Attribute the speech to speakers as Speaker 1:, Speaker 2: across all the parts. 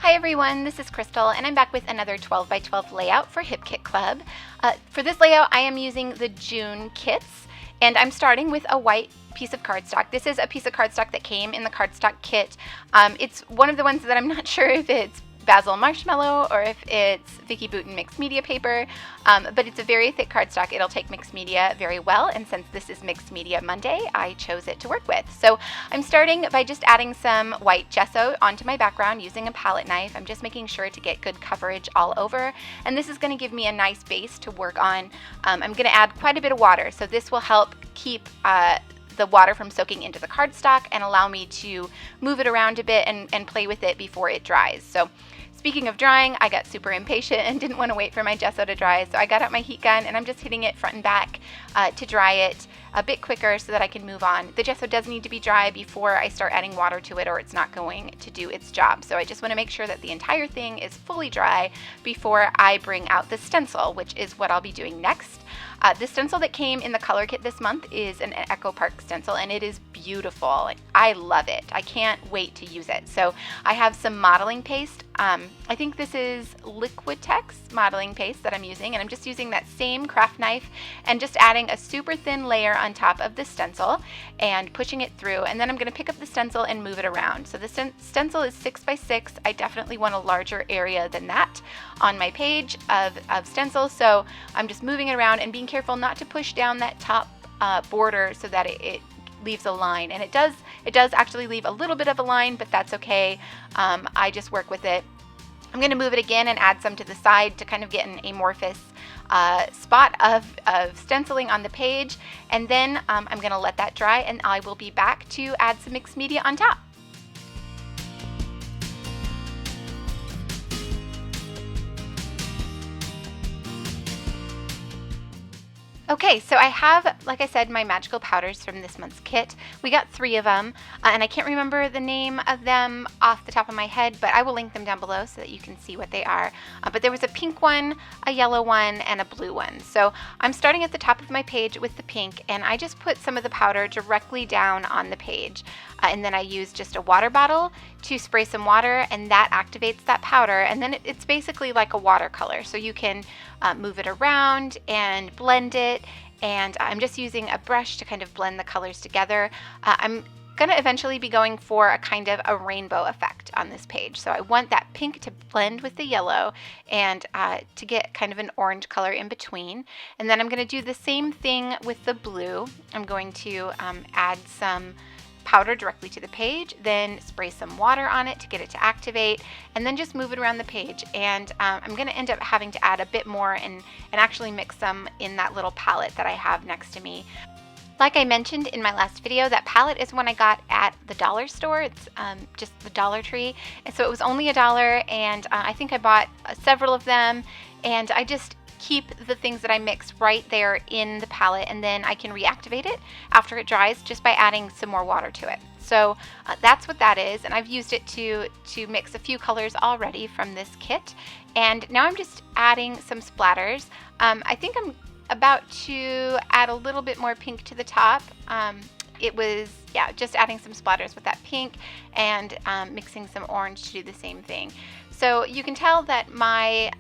Speaker 1: Hi everyone, this is Crystal and I'm back with another 12 by 12 layout for Hip Kit Club. For this layout I am using the June kits and I'm starting with a white piece of cardstock. This is a piece of cardstock that came in the cardstock kit. It's one of the ones that I'm not sure if it's Basil Marshmallow or if it's Vicki Boutin mixed media paper, but it's a very thick cardstock. It'll take mixed media very well, and since this is Mixed Media Monday, I chose it to work with. So I'm starting by just adding some white gesso onto my background using a palette knife. I'm just making sure to get good coverage all over, and this is going to give me a nice base to work on. I'm going to add quite a bit of water, so this will help keep the water from soaking into the cardstock and allow me to move it around a bit and play with it before it dries. So speaking of drying, I got super impatient and didn't want to wait for my gesso to dry, so I got out my heat gun and I'm just hitting it front and back to dry it a bit quicker so that I can move on. The gesso does need to be dry before I start adding water to it or it's not going to do its job. So I just want to make sure that the entire thing is fully dry before I bring out the stencil, which is what I'll be doing next. The stencil that came in the color kit this month is an Echo Park stencil and it is beautiful. I love it. I can't wait to use it. So I have some modeling paste. I think this is Liquitex modeling paste that I'm using, and I'm just using that same craft knife and just adding a super thin layer on top of the stencil and pushing it through, and then I'm going to pick up the stencil and move it around. So the stencil is 6 by 6. I definitely want a larger area than that on my page of stencil, so I'm just moving it around and being careful not to push down that top border so that it leaves a line, and it does actually leave a little bit of a line, but that's okay. I just work with it. I'm going to move it again and add some to the side to kind of get an amorphous spot of stenciling on the page, and then I'm going to let that dry and I will be back to add some mixed media on top. Okay, so I have, like I said, my magical powders from this month's kit. We got 3 of them, and I can't remember the name of them off the top of my head, but I will link them down below so that you can see what they are. But there was a pink one, a yellow one, and a blue one. So I'm starting at the top of my page with the pink, and I just put some of the powder directly down on the page. And then I use just a water bottle to spray some water, and that activates that powder, and then it's basically like a watercolor. So you can move it around and blend it, and I'm just using a brush to kind of blend the colors together. I'm going to eventually be going for a kind of a rainbow effect on this page. So I want that pink to blend with the yellow and to get kind of an orange color in between. And then I'm going to do the same thing with the blue. I'm going to add some powder directly to the page, then spray some water on it to get it to activate, and then just move it around the page. And I'm going to end up having to add a bit more and actually mix some in that little palette that I have next to me. Like I mentioned in my last video, that palette is one I got at the dollar store. It's just the Dollar Tree, and so it was only $1, and I think I bought several of them, and I just keep the things that I mix right there in the palette, and then I can reactivate it after it dries just by adding some more water to it. So that's what that is, and I've used it to mix a few colors already from this kit, and now I'm just adding some splatters. I think I'm about to add a little bit more pink to the top. It was, yeah, just adding some splatters with that pink and mixing some orange to do the same thing. So you can tell that my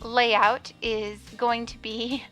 Speaker 1: layout is going to be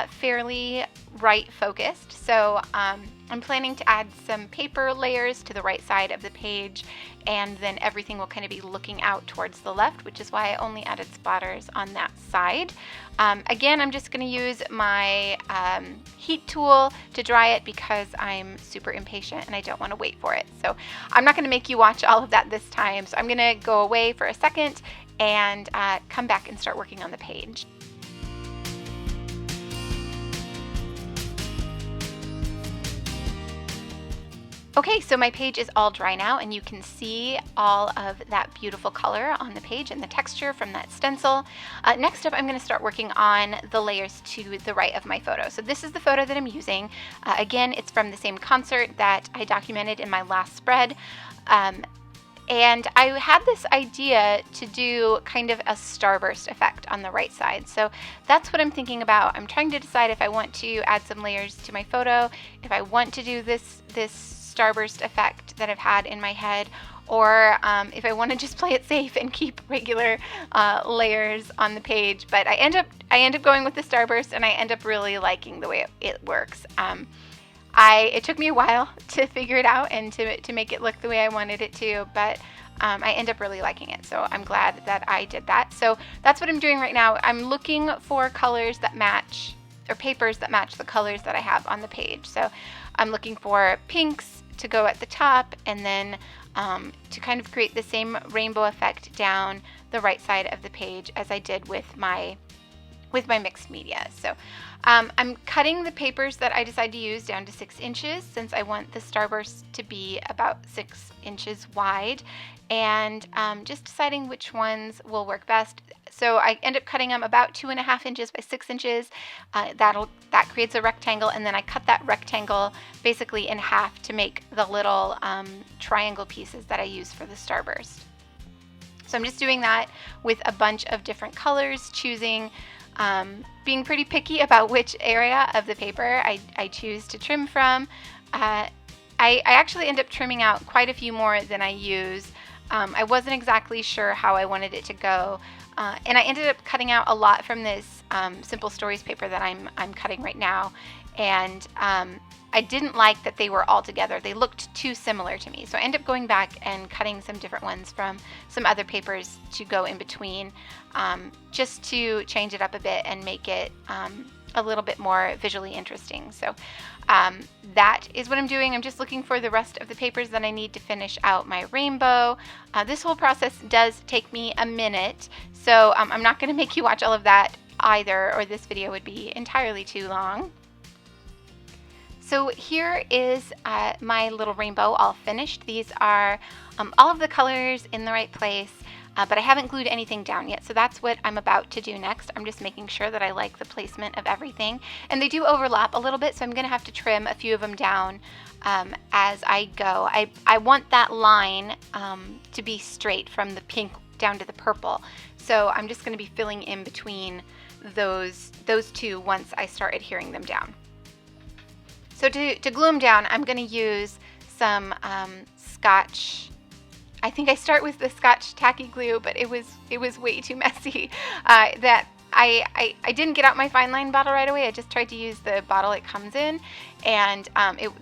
Speaker 1: fairly right focused. So I'm planning to add some paper layers to the right side of the page, and then everything will kind of be looking out towards the left, which is why I only added splatters on that side. Again, I'm just going to use my heat tool to dry it because I'm super impatient and I don't want to wait for it. So I'm not going to make you watch all of that this time. So I'm going to go away for a second and come back and start working on the page. Okay, so my page is all dry now, and you can see all of that beautiful color on the page and the texture from that stencil. Next up, I'm going to start working on the layers to the right of my photo. So this is the photo that I'm using. Again, it's from the same concert that I documented in my last spread. And I had this idea to do kind of a starburst effect on the right side. So that's what I'm thinking about. I'm trying to decide if I want to add some layers to my photo, if I want to do this starburst effect that I've had in my head, or if I want to just play it safe and keep regular layers on the page. But I end up going with the starburst, and I end up really liking the way it works. It took me a while to figure it out and to make it look the way I wanted it to, but I end up really liking it. So I'm glad that I did that. So that's what I'm doing right now. I'm looking for colors that match, or papers that match the colors that I have on the page. So I'm looking for pinks to go at the top, and then to kind of create the same rainbow effect down the right side of the page as I did with my mixed media. So I'm cutting the papers that I decide to use down to 6 inches, since I want the starburst to be about 6 inches wide, and just deciding which ones will work best. So I end up cutting them about 2.5 inches by 6 inches. That creates a rectangle, and then I cut that rectangle basically in half to make the little triangle pieces that I use for the starburst. So I'm just doing that with a bunch of different colors, choosing, being pretty picky about which area of the paper I choose to trim from. I actually end up trimming out quite a few more than I use. I wasn't exactly sure how I wanted it to go, and I ended up cutting out a lot from this Simple Stories paper that I'm cutting right now, and I didn't like that they were all together. They looked too similar to me, so I ended up going back and cutting some different ones from some other papers to go in between, just to change it up a bit and make it a little bit more visually interesting. So that is what I'm doing. I'm just looking for the rest of the papers that I need to finish out my rainbow. This whole process does take me a minute, so I'm not going to make you watch all of that either, or this video would be entirely too long. So here is my little rainbow all finished. These are all of the colors in the right place, but I haven't glued anything down yet, so that's what I'm about to do next. I'm just making sure that I like the placement of everything, and they do overlap a little bit, so I'm going to have to trim a few of them down as I go. I want that line to be straight from the pink down to the purple, so I'm just going to be filling in between those two once I start adhering them down. So to glue them down, I'm going to use some Scotch. I think I start with the Scotch tacky glue, but it was way too messy. That I didn't get out my fine line bottle right away. I just tried to use the bottle it comes in, and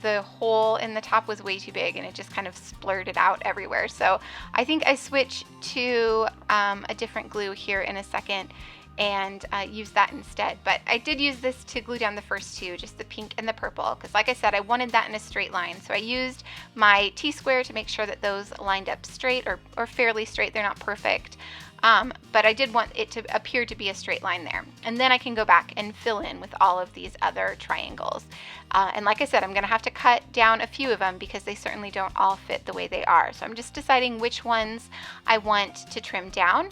Speaker 1: the hole in the top was way too big, and it just kind of splurted out everywhere. So I think I switch to a different glue here in a second, and use that instead. But I did use this to glue down the first two, just the pink and the purple, because like I said, I wanted that in a straight line. So I used my T-square to make sure that those lined up straight, or fairly straight. They're not perfect, but I did want it to appear to be a straight line there. And then I can go back and fill in with all of these other triangles. And like I said, I'm gonna have to cut down a few of them because they certainly don't all fit the way they are. So I'm just deciding which ones I want to trim down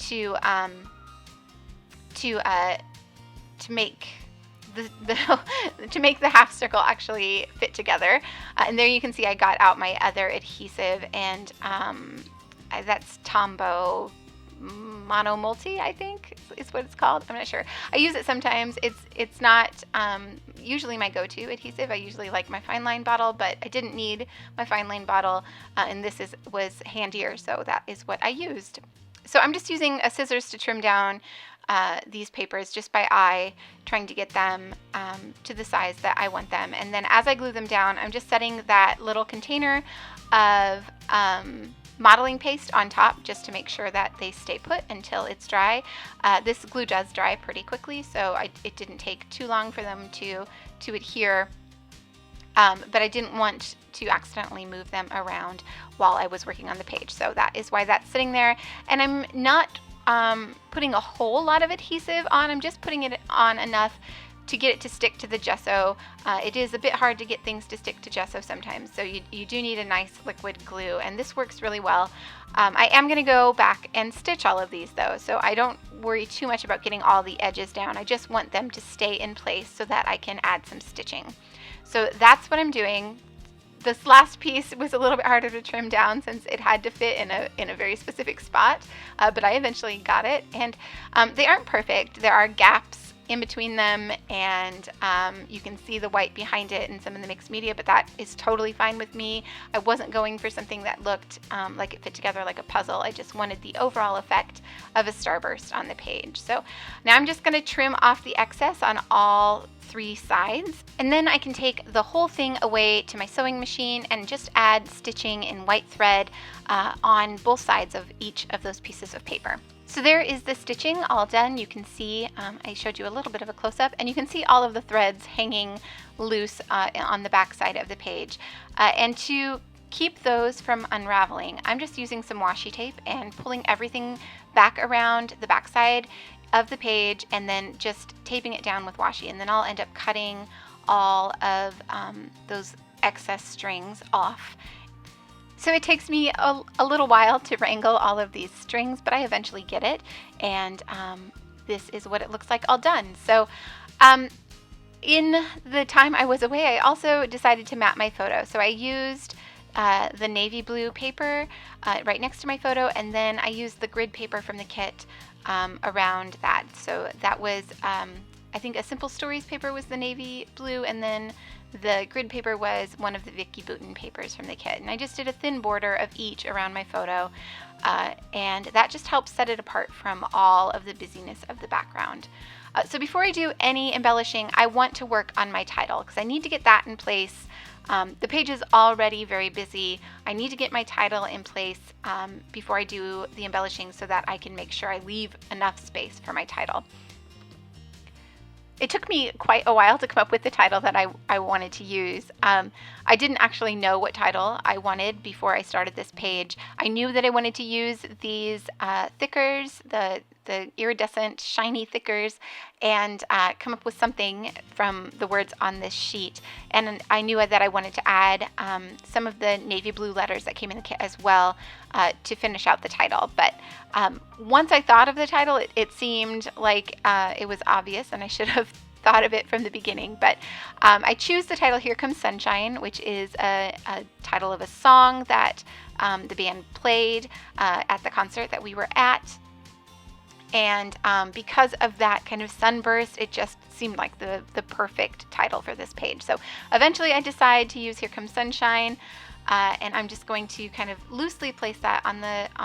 Speaker 1: to make to make the half circle actually fit together. And there you can see I got out my other adhesive, and that's Tombow Mono Multi, I think is what it's called. I'm not sure. I use it sometimes. It's not usually my go-to adhesive. I usually like my fine line bottle, but I didn't need my fine line bottle, and this was handier, so that is what I used. So I'm just using a scissors to trim down these papers just by eye, trying to get them to the size that I want them. And then as I glue them down, I'm just setting that little container of modeling paste on top just to make sure that they stay put until it's dry. This glue does dry pretty quickly, so it didn't take too long for them to adhere, but I didn't want to accidentally move them around while I was working on the page. So that is why that's sitting there. And I'm not putting a whole lot of adhesive on. I'm just putting it on enough to get it to stick to the gesso. It is a bit hard to get things to stick to gesso sometimes, so you do need a nice liquid glue, and this works really well. I am going to go back and stitch all of these though, so I don't worry too much about getting all the edges down. I just want them to stay in place so that I can add some stitching. So that's what I'm doing. this last piece was a little bit harder to trim down since it had to fit in a very specific spot, but I eventually got it. And they aren't perfect. There are gaps in between them, and you can see the white behind it in some of the mixed media, but that is totally fine with me. I wasn't going for something that looked like it fit together like a puzzle. I just wanted the overall effect of a starburst on the page. So now I'm just going to trim off the excess on all 3 sides, and then I can take the whole thing away to my sewing machine and just add stitching in white thread on both sides of each of those pieces of paper. So there is the stitching all done. You can see, I showed you a little bit of a close-up, and you can see all of the threads hanging loose on the back side of the page. And to keep those from unraveling, I'm just using some washi tape and pulling everything back around the back side of the page and then just taping it down with washi. And then I'll end up cutting all of those excess strings off. So it takes me a little while to wrangle all of these strings, but I eventually get it, and this is what it looks like all done. So in the time I was away, I also decided to map my photo. So I used the navy blue paper right next to my photo, and then I used the grid paper from the kit around that. So that was, I think, a Simple Stories paper was the navy blue, and then the grid paper was one of the Vicki Boutin papers from the kit. And I just did a thin border of each around my photo, and that just helps set it apart from all of the busyness of the background. So before I do any embellishing, I want to work on my title because I need to get that in place. The page is already very busy. I need to get my title in place before I do the embellishing so that I can make sure I leave enough space for my title. It took me quite a while to come up with the title that I wanted to use. I didn't actually know what title I wanted before I started this page. I knew that I wanted to use these thickers, the iridescent shiny thickers, and come up with something from the words on this sheet. And I knew that I wanted to add some of the navy blue letters that came in the kit as well to finish out the title. But once I thought of the title, it seemed like it was obvious, and I should have thought of it from the beginning. But I choose the title Here Comes Sunshine, which is a title of a song that the band played at the concert that we were at. And because of that kind of sunburst, it just seemed like the perfect title for this page. So eventually I decided to use Here Comes Sunshine, and I'm just going to kind of loosely place that on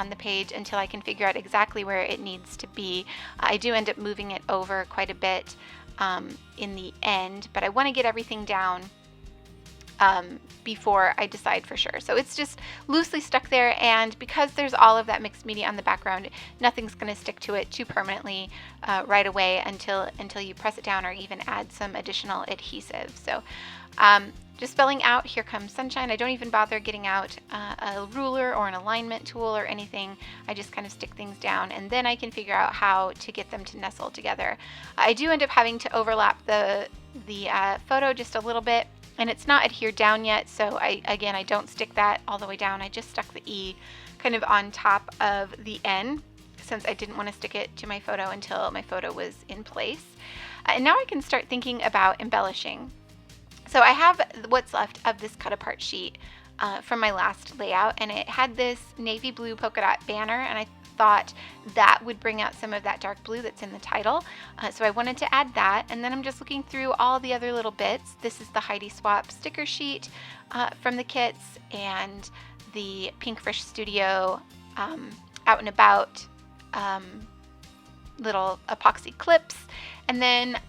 Speaker 1: the page until I can figure out exactly where it needs to be. I do end up moving it over quite a bit in the end, but I want to get everything down before I decide for sure. So it's just loosely stuck there, and because there's all of that mixed media on the background, nothing's going to stick to it too permanently right away until you press it down or even add some additional adhesive. So just spelling out Here Comes Sunshine. I don't even bother getting out a ruler or an alignment tool or anything. I just kind of stick things down, and then I can figure out how to get them to nestle together. I do end up having to overlap the photo just a little bit, and it's not adhered down yet, so I don't stick that all the way down. I just stuck the E kind of on top of the N, since I didn't want to stick it to my photo until my photo was in place. And now I can start thinking about embellishing. So I have what's left of this cut apart sheet from my last layout, and it had this navy blue polka dot banner, and I thought that would bring out some of that dark blue that's in the title. So I wanted to add that, and then I'm just looking through all the other little bits. This is the Heidi Swap sticker sheet from the kits, and the Pinkfish Studio Out and About little epoxy clips, and then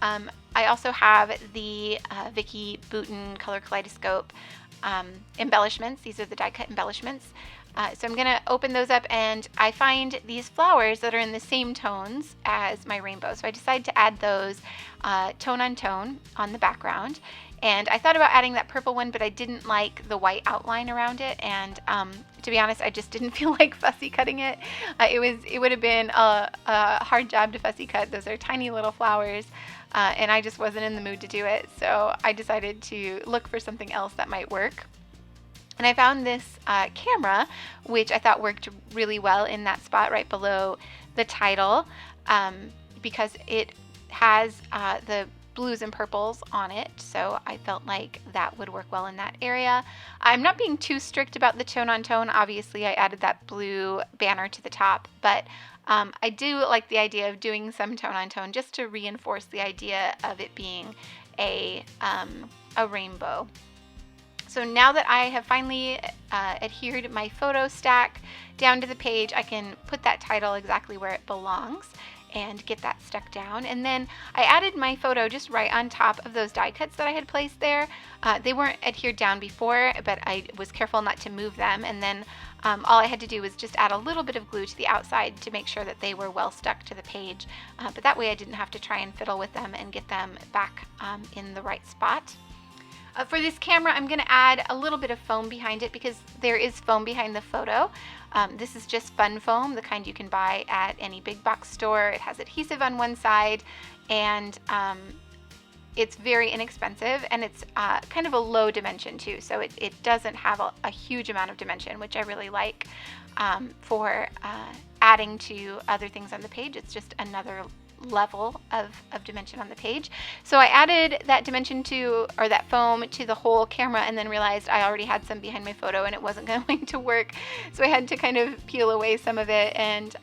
Speaker 1: I also have the Vicki Boutin Color Kaleidoscope embellishments. These are the die cut embellishments. So I'm going to open those up, and I find these flowers that are in the same tones as my rainbow. So I decided to add those tone on tone on the background. And I thought about adding that purple one, but I didn't like the white outline around it. And to be honest, I just didn't feel like fussy cutting it. It would have been a hard job to fussy cut. Those are tiny little flowers. And I just wasn't in the mood to do it. So I decided to look for something else that might work. And I found this camera, which I thought worked really well in that spot right below the title, because it has blues and purples on it, so I felt like that would work well in that area. I'm not being too strict about the tone on tone. Obviously, I added that blue banner to the top, but I do like the idea of doing some tone on tone just to reinforce the idea of it being a rainbow. So now that I have finally adhered my photo stack down to the page, I can put that title exactly where it belongs and get that stuck down. And then I added my photo just right on top of those die cuts that I had placed there. They weren't adhered down before, but I was careful not to move them. And then all I had to do was just add a little bit of glue to the outside to make sure that they were well stuck to the page. But that way I didn't have to try and fiddle with them and get them back in the right spot. For this camera, I'm going to add a little bit of foam behind it because there is foam behind the photo. This is just fun foam, the kind you can buy at any big box store. It has adhesive on one side, and it's very inexpensive, and it's kind of a low dimension too, so it doesn't have a huge amount of dimension, which I really like for adding to other things on the page. It's just another level of dimension on the page. So I added that dimension or that foam to the whole camera, and then realized I already had some behind my photo and it wasn't going to work. So I had to kind of peel away some of it, and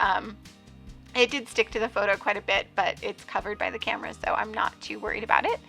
Speaker 1: it did stick to the photo quite a bit, but it's covered by the camera, so I'm not too worried about it.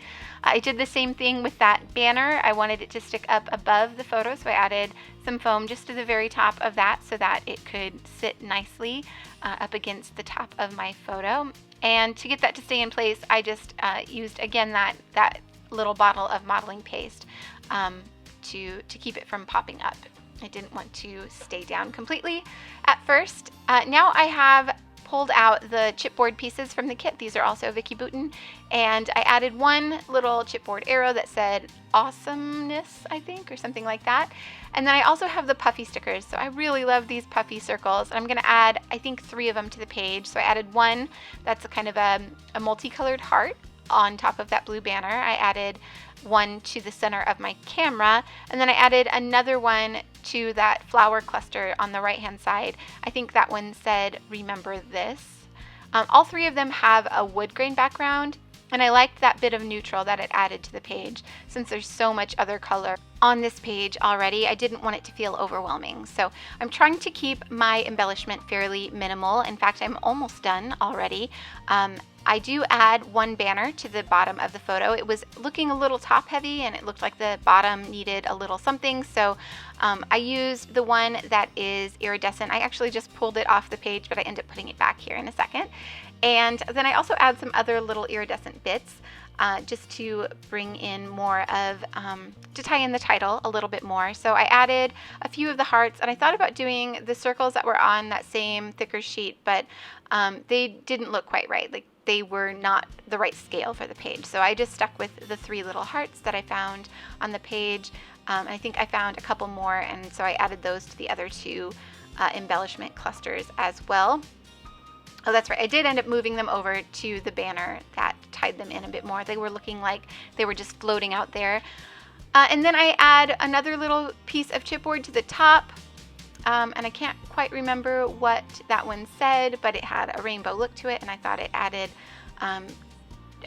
Speaker 1: I did the same thing with that banner. I wanted it to stick up above the photo, so I added some foam just to the very top of that so that it could sit nicely up against the top of my photo. And to get that to stay in place, I just used, again, that little bottle of modeling paste to keep it from popping up. I didn't want to stay down completely at first. Now I have pulled out the chipboard pieces from the kit. These are also Vicki Boutin, and I added one little chipboard arrow that said awesomeness, I think, or something like that. And then I also have the puffy stickers. So I really love these puffy circles. I'm gonna add, I think, 3 of them to the page. So I added one that's a kind of a multicolored heart on top of that blue banner. I added one to the center of my camera, and then I added another one to that flower cluster on the right hand side. I think that one said remember this. All 3 of them have a wood grain background, and I liked that bit of neutral that it added to the page. Since there's so much other color on this page already, I didn't want it to feel overwhelming. So I'm trying to keep my embellishment fairly minimal. In fact, I'm almost done already. I do add one banner to the bottom of the photo. It was looking a little top heavy, and it looked like the bottom needed a little something, so I used the one that is iridescent. I actually just pulled it off the page, but I ended up putting it back here in a second. And then I also add some other little iridescent bits just to bring in more of, to tie in the title a little bit more. So I added a few of the hearts, and I thought about doing the circles that were on that same thicker sheet, but they didn't look quite right. Like, they were not the right scale for the page. So I just stuck with the 3 little hearts that I found on the page. I think I found a couple more, and so I added those to the other 2 embellishment clusters as well. Oh, that's right. I did end up moving them over to the banner that tied them in a bit more. They were looking like they were just floating out there. And then I add another little piece of chipboard to the top. And I can't quite remember what that one said, but it had a rainbow look to it, and I thought it added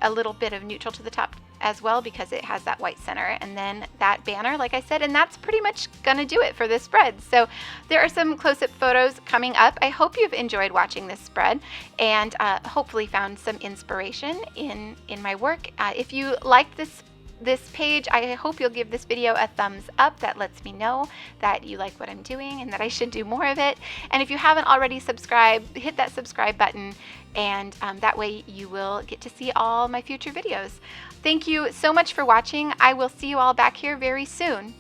Speaker 1: a little bit of neutral to the top as well because it has that white center. And then that banner, like I said, and that's pretty much gonna do it for this spread. So there are some close-up photos coming up. I hope you've enjoyed watching this spread and hopefully found some inspiration in my work. If you liked this page, I hope you'll give this video a thumbs up. That lets me know that you like what I'm doing and that I should do more of it. And if you haven't already subscribed, hit that subscribe button, and that way you will get to see all my future videos. Thank you so much for watching. I will see you all back here very soon.